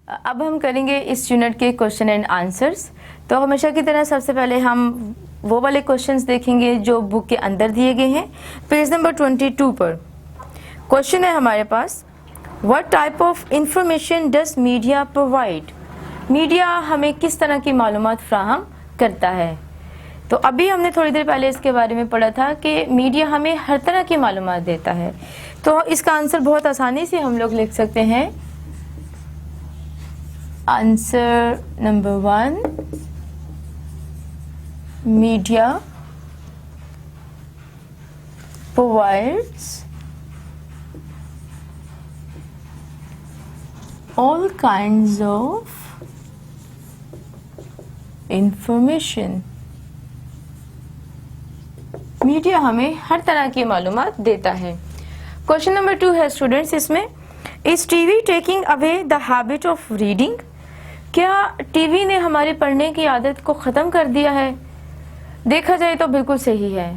अब हम करेंगे इस यूनिट के क्वेश्चन एंड आंसर्स। तो हमेशा की तरह सबसे पहले हम वो वाले क्वेश्चंस देखेंगे जो बुक के अंदर दिए गए हैं। पेज नंबर 22 पर क्वेश्चन है हमारे पास, what type of information does media provide? Media हमें किस तरह की मालूमात फ्राहम करता है? तो अभी हमने थोड़ी देर पहले इसके बारे में पढ़ा था कि मीडिया हमें हर तरह की मालूमात देता है। तो इसका आंसर बहुत आसानी से हम लोग लिख सकते हैं। Answer number 1, media provides all kinds of information। Media हमें हर तरह की मालूमात देता है। क्वेश्चन नंबर 2 है स्टूडेंट्स, इसमें is TV taking away the habit of reading? क्या टीवी ने हमारे पढ़ने की आदत को ख़त्म कर दिया है? देखा जाए तो बिल्कुल सही है।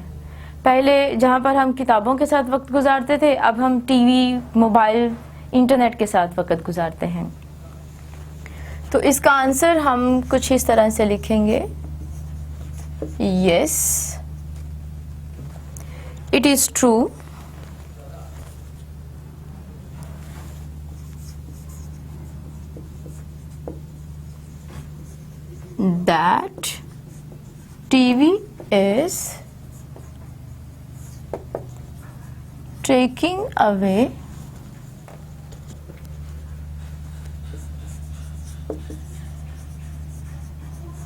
पहले जहाँ पर हम किताबों के साथ वक्त गुजारते थे, अब हम टीवी, मोबाइल, इंटरनेट के साथ वक्त गुजारते हैं। तो इसका आंसर हम कुछ इस तरह से लिखेंगे, yes it is true that TV is taking away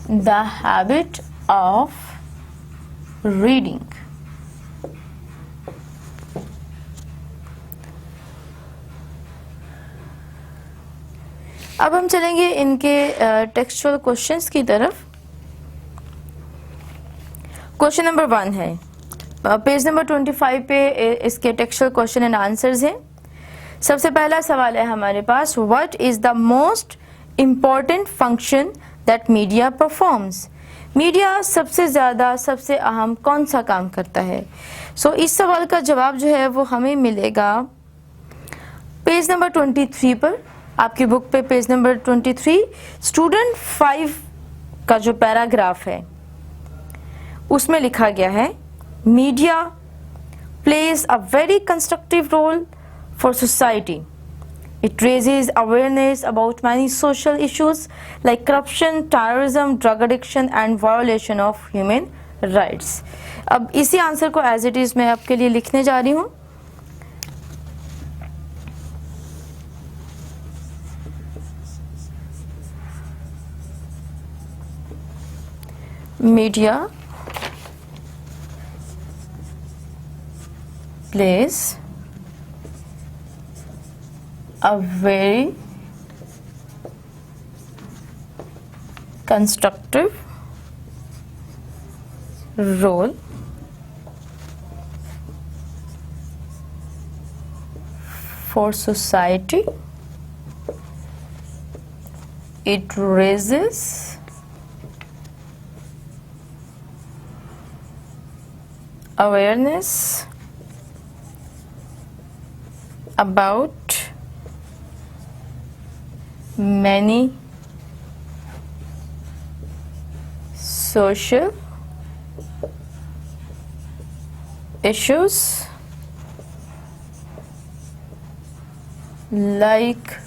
the habit of reading। अब हम चलेंगे इनके टेक्सचुअल क्वेश्चंस की तरफ। क्वेश्चन नंबर 1 है, पेज नंबर 25 पे इसके टेक्सचुअल क्वेश्चन एंड आंसर्स हैं। सबसे पहला सवाल है हमारे पास, what is the most important function that media performs? Media सबसे ज़्यादा, सबसे अहम कौन सा काम करता है? सो इस सवाल का जवाब जो है वो हमें मिलेगा पेज नंबर 23 पर। आपकी बुक पे पेज नंबर 23 स्टूडेंट 5 का जो पैराग्राफ है उसमें लिखा गया है, media plays a very constructive role for society. It raises awareness about many social issues like corruption, terrorism, drug addiction and violation of human rights। अब इसी आंसर को एज इट इज मैं आपके लिए लिखने जा रही हूँ। Media plays a very constructive role for society. It raises awareness about many social issues like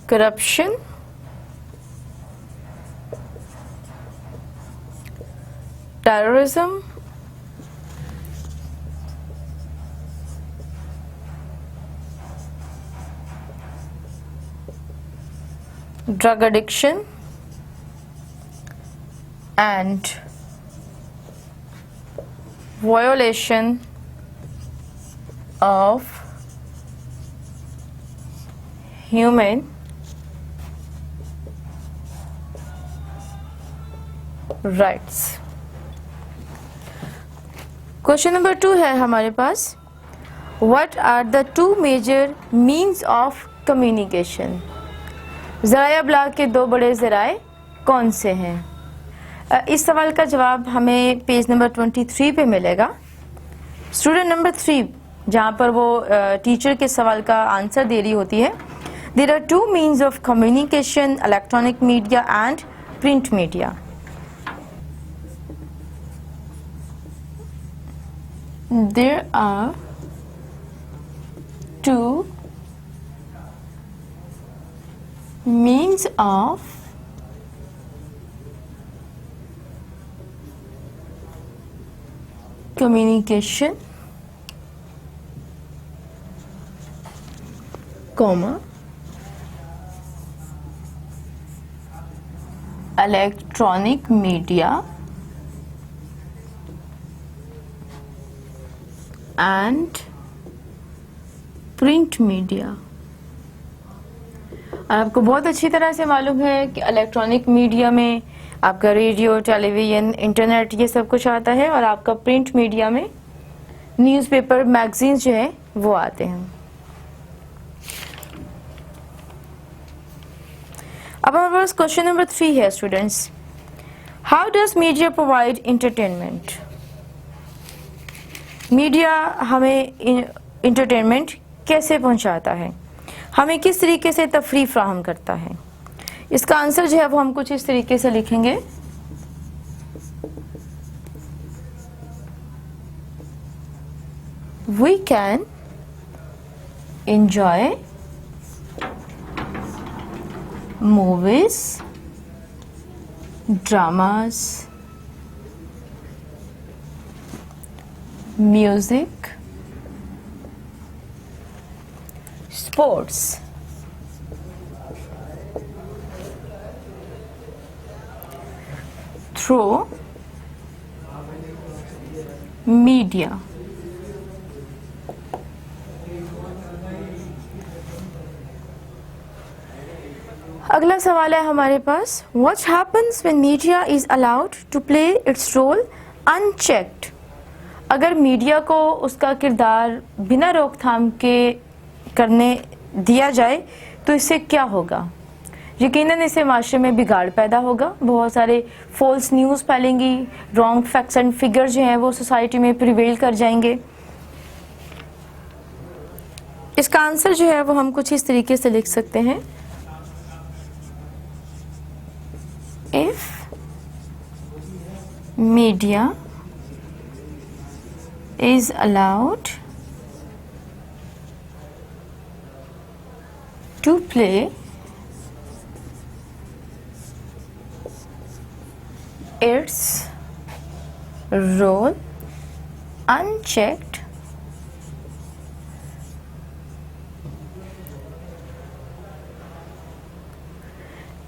corruption, terrorism, drug addiction and violation of human rights। Question number 2 है हमारे पास, What are the two major means of communication? ज़राए अबलाग के दो बड़े ज़राए कौन से हैं? इस सवाल का जवाब हमें पेज नंबर 23 पे मिलेगा। स्टूडेंट नंबर 3 जहाँ पर वो टीचर के सवाल का आंसर दे रही होती है, There are two means of communication: electronic media and print media. There are two means of communication, electronic media and print media. आपको बहुत अच्छी तरह से मालूम है कि इलेक्ट्रॉनिक मीडिया में आपका रेडियो, टेलीविज़न, इंटरनेट ये सब कुछ आता है, और आपका प्रिंट मीडिया में न्यूज़पेपर, मैगजीन्स जो है वो आते हैं. अब हमारे पास क्वेश्चन नंबर 3 है students. How does media provide entertainment? Media हमें एंटरटेनमेंट कैसे पहुंचाता है, हमें किस तरीके से तफरीह फ्राहम करता है? इसका आंसर जो है वो हम कुछ इस तरीके से लिखेंगे. We can enjoy movies, dramas, music, sports, through media. अगला सवाल है हमारे पास. What happens when media is allowed to play its role unchecked? अगर मीडिया को उसका किरदार बिना रोकथाम के करने दिया जाए तो इससे क्या होगा? यकीनन इससे माशरे में बिगाड़ पैदा होगा, बहुत सारे फॉल्स न्यूज़ फैलेंगी, रॉन्ग फैक्ट्स एंड फिगर जो हैं वो सोसाइटी में प्रिवेल कर जाएंगे. इसका आंसर जो है वो हम कुछ इस तरीके से लिख सकते हैं. If media is allowed to play its role unchecked,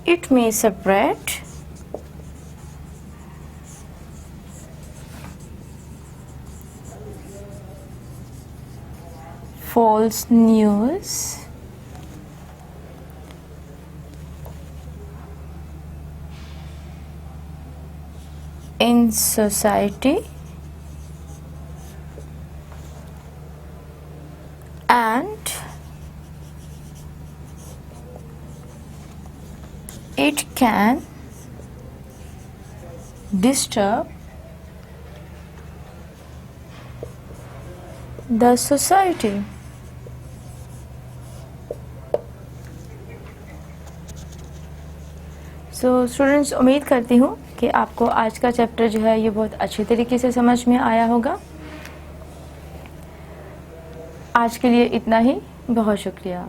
it may spread false news in society and it can disturb the society. So students, उम्मीद करती हूँ कि आपको आज का चैप्टर जो है ये बहुत अच्छी तरीके से समझ में आया होगा. आज के लिए इतना ही. बहुत शुक्रिया.